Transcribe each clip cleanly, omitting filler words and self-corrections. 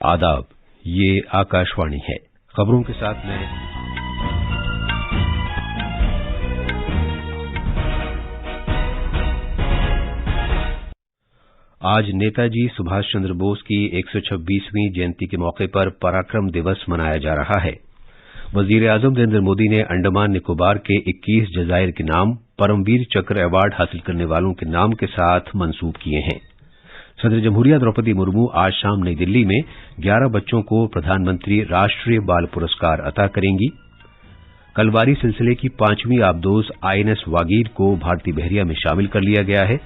आदाब, ये आकाशवाणी है। खबरों के साथ मैं आज नेताजी सुभाष चंद्र बोस की 126वीं जयंती के मौके पर पराक्रम दिवस मनाया जा रहा है। वजीर आजम नरेंद्र मोदी ने अंडमान निकोबार के 21 जजायर के नाम परमवीर चक्र अवार्ड हासिल करने वालों के नाम के साथ मंसूब किए हैं। सदर जमहूरिया द्रौपदी मुर्मू आज शाम नई दिल्ली में 11 बच्चों को प्रधानमंत्री राष्ट्रीय बाल पुरस्कार अता करेंगी। कलवारी सिलसिले की 5वीं आबदोज आईएनएस वागीर को भारतीय बहरिया में शामिल कर लिया गया है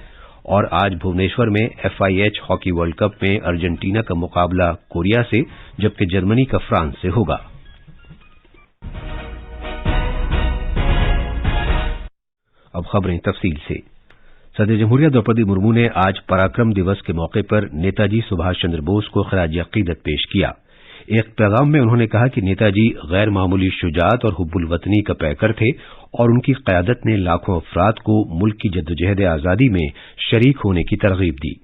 और आज भुवनेश्वर में FIH हॉकी वर्ल्ड कप में अर्जेंटीना का मुकाबला कोरिया से, जबकि जर्मनी का फ्रांस से होगा। अब खबरें तफसील से। सदर जमहूरिया द्रौपदी मुर्मू ने आज पराक्रम दिवस के मौके पर नेताजी सुभाष चंद्र बोस को खराज अकीदत पेश किया। एक पैगाम में उन्होंने कहा कि नेताजी गैर मामूली शुजात और हुब्बुल वतनी का पैकर थे और उनकी क़यादत ने लाखों अफराद को मुल्क की जद्दोजहद आज़ादी में शरीक होने की तरगीब दी।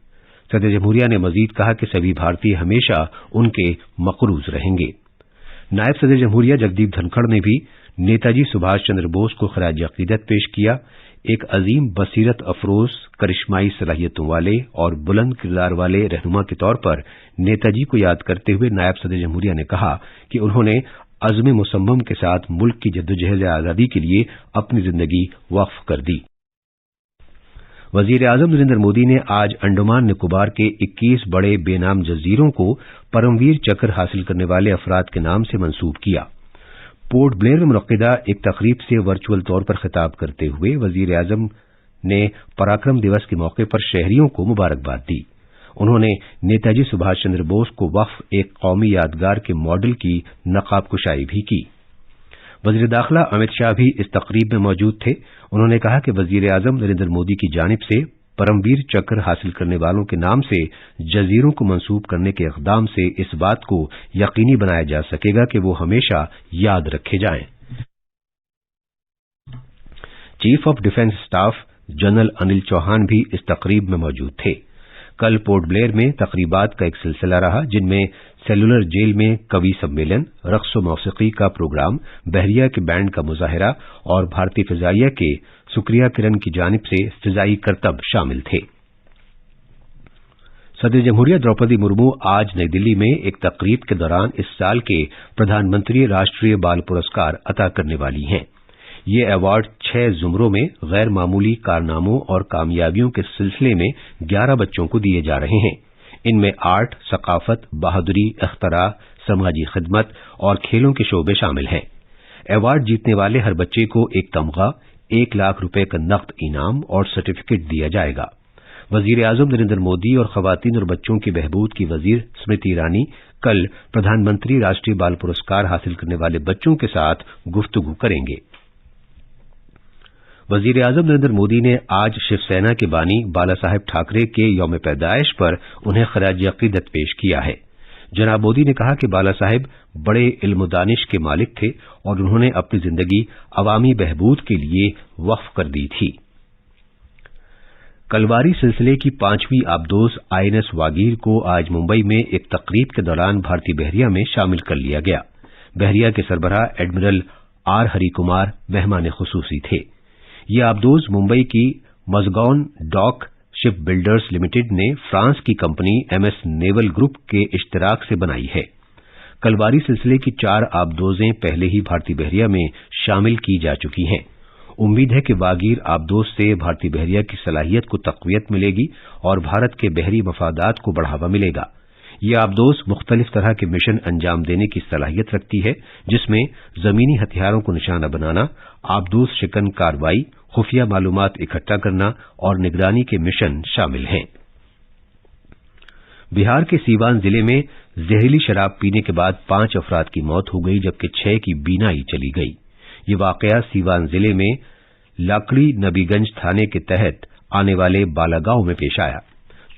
सदर जमहूरिया ने मजीद कहा कि सभी भारतीय हमेशा उनके मक़रूज़ रहेंगे। नायब सदर जमहूरिया जगदीप धनखड़ ने भी नेताजी सुभाष चंद्र बोस को खराज अकीदत पेश किया। एक अजीम बसीरत अफरोज, करिश्माई सलाहियतों वाले और बुलंद किरदार वाले रहनुमा के तौर पर नेताजी को याद करते हुए नायब सदर जमहूरिया ने कहा कि उन्होंने अज़्म मुसम्मम के साथ मुल्क की जद्दोजहद आज़ादी के लिए अपनी जिंदगी वक्फ कर दी। वजीर आजम नरेंद्र मोदी ने आज अंडमान निकोबार के 21 बड़े बेनाम जजीरों को परमवीर चक्र हासिल करने वाले अफराद के नाम से मंसूब किया। पोर्ट ब्लेयर में मुनक्किदा एक तकरीब से वर्चुअल तौर पर खिताब करते हुए वजीर आजम ने पराक्रम दिवस के मौके पर शहरियों को मुबारकबाद दी। उन्होंने नेताजी सुभाष चंद्र बोस को वक्फ एक कौमी यादगार के मॉडल की नकाब कुशाई भी की। वजीर दाखिला अमित शाह भी इस तकरीब में मौजूद थे। उन्होंने कहा कि वजीर आजम नरेंद्र मोदी की जानिब से परमवीर चक्र हासिल करने वालों के नाम से जजीरों को मंसूब करने के इक़दाम से इस बात को यकीनी बनाया जा सकेगा कि वो हमेशा याद रखे जाएं। Chief of defence staff general Anil Chauhan भी इस तकरीब में मौजूद थे। कल पोर्ट ब्लेयर में तकरीबात का एक सिलसिला रहा, जिनमें सेलुलर जेल में कवि सम्मेलन, रक़्स व मौसीकी का प्रोग्राम, बहरिया के बैंड का मुजाहिरा और भारतीय फ़िज़ाइया के सुक्रिया किरण की जानिब से फ़िज़ाई करतब शामिल थे। सदर जमहूरिया द्रौपदी मुर्मू आज नई दिल्ली में एक तकरीब के दौरान इस साल के प्रधानमंत्री राष्ट्रीय बाल पुरस्कार अता करने वाली हैं। ये अवार्ड 6 ज़ुमरों में गैर मामूली कारनामों और कामयाबियों के सिलसिले में 11 बच्चों को दिए जा रहे हैं। इनमें आर्ट, सकाफत, बहादुरी, अख्तरा, समाजी खिदमत और खेलों के शोबे शामिल हैं। अवार्ड जीतने वाले हर बच्चे को एक तमगा, 1 लाख रुपए का नकद इनाम और सर्टिफिकेट दिया जाएगा। वजीर आजम नरेंद्र मोदी और खवातीन और बच्चों की बहबूद की वजीर स्मृति ईरानी कल प्रधानमंत्री राष्ट्रीय बाल पुरस्कार हासिल करने वाले बच्चों के साथ गुफ्तगू करेंगे। वजीर आजम नरेंद्र मोदी ने आज शिवसेना के बानी बाला साहेब ठाकरे के यौम पैदाइश पर उन्हें खराज अकीदत पेश किया है। जनाब मोदी ने कहा कि बाला साहेब बड़े इल्म दानिश के मालिक थे और उन्होंने अपनी जिंदगी अवामी बहबूद के लिए वक्फ कर दी थी। कलवारी सिलसिले की 5वीं आबदोज आईएनएस वागीर को आज मुंबई में एक तकरीब के दौरान भारतीय बहरिया में शामिल कर लिया गया। बहरिया के सरबराह एडमिरल R हरि कुमार मेहमान खुसूसी थे। ये आबदोज मुंबई की मज़गाउन डॉक शिप बिल्डर्स लिमिटेड ने फ्रांस की कंपनी MS नेवल ग्रुप के इश्तराक से बनाई है। कलवारी सिलसिले की 4 आबदोजें पहले ही भारतीय बहरिया में शामिल की जा चुकी हैं। उम्मीद है कि वागीर आबदोज से भारतीय बहरिया की सलाहियत को तक़वियत मिलेगी और भारत के बहरी मफादात को बढ़ावा मिलेगा। ये आबदोज मुख्तलिफ तरह के मिशन अंजाम देने की सलाहियत रखती है, जिसमें जमीनी हथियारों को निशाना बनाना, आबदोज शिकन कार्रवाई, खुफिया मालूमात इकट्ठा करना और निगरानी के मिशन शामिल हैं। बिहार के सीवान जिले में जहरीली शराब पीने के बाद 5 अफराद की मौत हो गई, जबकि 6 की बीनाई चली गई। ये वाकया सीवान जिले में लाकड़ी नबीगंज थाने के तहत आने वाले बालागांव में पेश आया।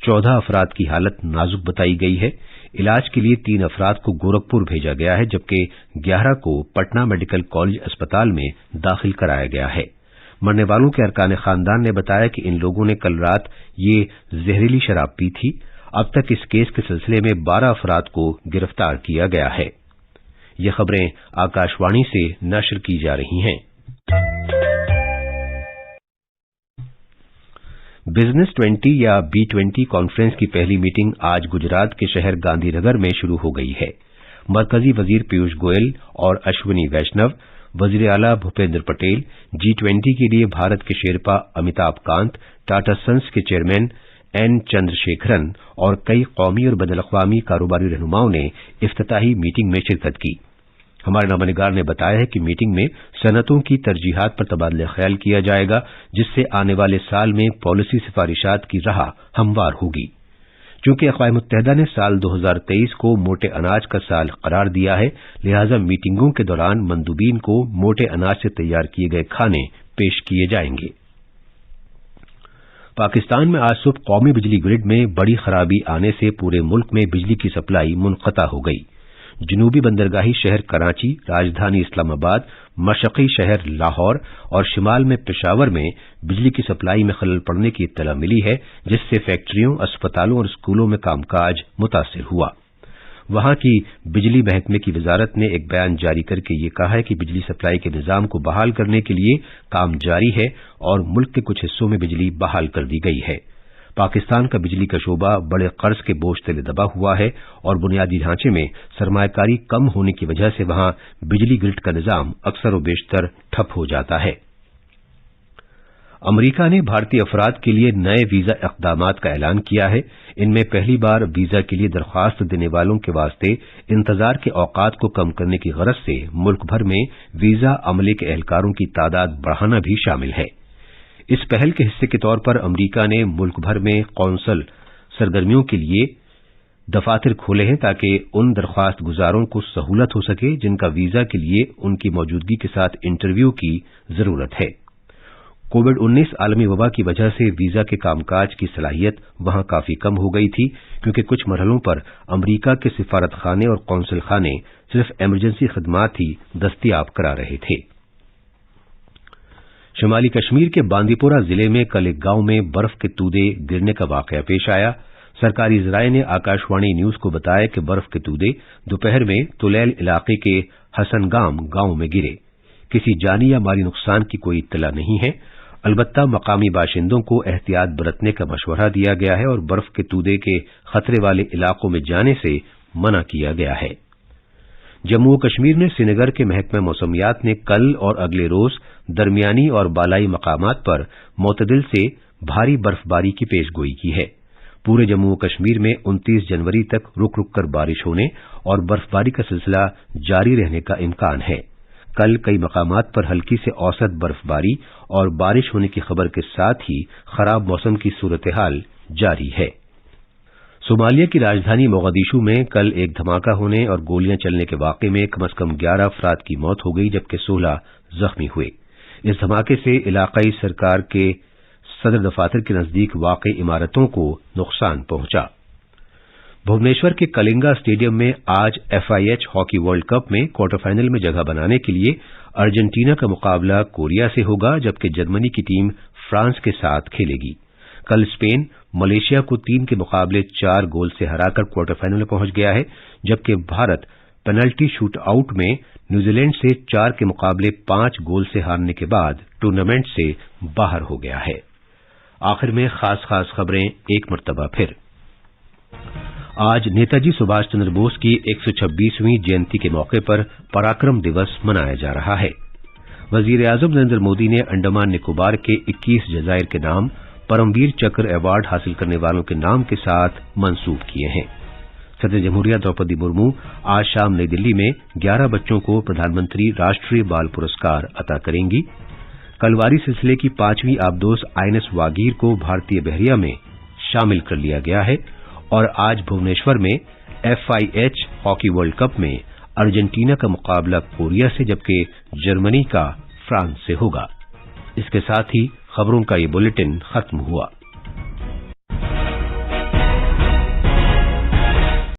14 अफराद की हालत नाजुक बताई गई है। इलाज के लिए 3 अफराद को गोरखपुर भेजा गया है, जबकि 11 को पटना मेडिकल कॉलेज अस्पताल में दाखिल कराया गया है। मरने वालों के अरकान खानदान ने बताया कि इन लोगों ने कल रात ये जहरीली शराब पी थी। اب تک اس کیس کے سلسلے میں 12 افراد کو گرفتار کیا گیا ہے۔ یہ خبریں آکاشوانی سے نشر کی جا رہی ہیں۔ بزنس 20 یا B20 کانفرنس کی پہلی میٹنگ آج گجرات کے شہر گاندھی نگر میں شروع ہو گئی ہے۔ مرکزی وزیر پیوش گوئل اور اشونی ویشنو، وزیر اعلیٰ بھوپیندر پٹیل، G20 کے لیے بھارت کے شیرپا امیتابھ کانت، ٹاٹا سنس کے چیئرمین این چندر شیکھرن اور کئی قومی اور بین الاقوامی کاروباری رہنماؤں نے افتتاحی میٹنگ میں شرکت کی۔ ہمارے نامہ نگار نے بتایا ہے کہ میٹنگ میں صنعتوں کی ترجیحات پر تبادلہ خیال کیا جائے گا، جس سے آنے والے سال میں پالیسی سفارشات کی راہ ہموار ہوگی۔ چونکہ اقوام متحدہ نے سال 2023 کو موٹے اناج کا سال قرار دیا ہے، لہذا میٹنگوں کے دوران مندوبین کو موٹے اناج سے تیار کیے گئے کھانے پیش کیے جائیں گے۔ پاکستان میں آج صبح قومی بجلی گرڈ میں بڑی خرابی آنے سے پورے ملک میں بجلی کی سپلائی منقطع ہو گئی۔ جنوبی بندرگاہی شہر کراچی، راجدھانی اسلام آباد، مشرقی شہر لاہور اور شمال میں پشاور میں بجلی کی سپلائی میں خلل پڑنے کی اطلاع ملی ہے، جس سے فیکٹریوں، اسپتالوں اور اسکولوں میں کام کاج متاثر ہوا۔ وہاں کی بجلی محکمے کی وزارت نے ایک بیان جاری کر کے یہ کہا ہے کہ بجلی سپلائی کے نظام کو بحال کرنے کے لیے کام جاری ہے اور ملک کے کچھ حصوں میں بجلی بحال کر دی گئی ہے۔ پاکستان کا بجلی کا شعبہ بڑے قرض کے بوجھ تلے دبا ہوا ہے اور بنیادی ڈھانچے میں سرمایہ کاری کم ہونے کی وجہ سے وہاں بجلی گرڈ کا نظام اکثر و بیشتر ٹھپ ہو جاتا ہے۔ امریکہ نے بھارتی افراد کے لیے نئے ویزا اقدامات کا اعلان کیا ہے۔ ان میں پہلی بار ویزا کے لیے درخواست دینے والوں کے واسطے انتظار کے اوقات کو کم کرنے کی غرض سے ملک بھر میں ویزا عملے کے اہلکاروں کی تعداد بڑھانا بھی شامل ہے۔ اس پہل کے حصے کے طور پر امریکہ نے ملک بھر میں قونصل سرگرمیوں کے لیے دفاتر کھولے ہیں تاکہ ان درخواست گزاروں کو سہولت ہو سکے جن کا ویزا کے لیے ان کی موجودگی کے ساتھ انٹرویو کی ضرورت ہے۔ کووڈ-19 عالمی وبا کی وجہ سے ویزا کے کام کاج کی صلاحیت وہاں کافی کم ہو گئی تھی، کیونکہ کچھ مرحلوں پر امریکہ کے سفارت خانے اور قونصل خانے صرف ایمرجنسی خدمات ہی دستیاب کرا رہے تھے۔ شمالی کشمیر کے باندی پورہ ضلع میں کل ایک گاؤں میں برف کے تودے گرنے کا واقعہ پیش آیا۔ سرکاری ذرائع نے آکاشوانی نیوز کو بتایا کہ برف کے تودے دوپہر میں تولیل علاقے کے حسن گاؤں میں گرے۔ کسی جانی یا مالی نقصان کی کوئی اطلاع نہیں ہے، البتہ مقامی باشندوں کو احتیاط برتنے کا مشورہ دیا گیا ہے اور برف کے تودے کے خطرے والے علاقوں میں جانے سے منع کیا گیا ہے۔ جموں و کشمیر میں سری نگر کے محکمہ موسمیات نے کل اور اگلے روز درمیانی اور بالائی مقامات پر معتدل سے بھاری برف باری کی پیش گوئی کی ہے۔ پورے جموں و کشمیر میں 29 جنوری تک رک رک کر بارش ہونے اور برف باری کا سلسلہ جاری رہنے کا امکان ہے۔ کل کئی مقامات پر ہلکی سے اوسط برف باری اور بارش ہونے کی خبر کے ساتھ ہی خراب موسم کی صورتحال جاری ہے۔ صومالیہ کی راجدھانی موغادیشو میں کل ایک دھماکہ ہونے اور گولیاں چلنے کے واقعے میں کم از کم 11 افراد کی موت ہو گئی جبکہ 16 زخمی ہوئے۔ اس دھماکے سے علاقائی سرکار کے صدر دفاتر کے نزدیک واقع عمارتوں کو نقصان پہنچا۔ بھونیشور کے کلنگا اسٹیڈیم میں آج FIH ہاکی ورلڈ کپ میں کوارٹر فائنل میں جگہ بنانے کے لیے ارجنٹینا کا مقابلہ کوریا سے ہوگا، جبکہ جرمنی کی ٹیم فرانس کے ساتھ کھیلے گی۔ کل اسپین ملیشیا کو 3 کے مقابلے 4 گول سے ہرا کر کوارٹر فائنل میں پہنچ گیا ہے، جبکہ بھارت پینلٹی شوٹ آؤٹ میں نیوزی لینڈ سے 4 کے مقابلے 5 گول سے ہارنے کے بعد ٹورنامنٹ سے باہر ہو گیا ہے۔ آخر میں خاص خبریں ایک مرتبہ پھر۔ آج نیتا جی سبھاش چندر بوس کی 126ویں جینتی کے موقع پر پراکرم دیوس منایا جا رہا ہے۔ وزیر اعظم نریندر مودی نے انڈمان نکوبار کے 21 جزائر کے نام پرم ویر چکر ایوارڈ حاصل کرنے والوں کے نام کے ساتھ منسوب کیے ہیں۔ صدر جمہوریہ دروپدی مرمو آج شام نئی دلی میں 11 بچوں کو پردھان منتری راشٹریہ بال پرسکار عطا کریں گی۔ کلواری سلسلے کی 5ویں آبدوز INS واگیر کو بھارتی بحریہ میں شامل کر لیا گیا ہے اور آج بھونیشور میں FIH ہاکی ورلڈ کپ میں ارجنٹینا کا مقابلہ کوریا سے جبکہ جرمنی کا فرانس سے ہوگا۔ اس کے ساتھ ہی خبروں کا یہ بلیٹن ختم ہوا۔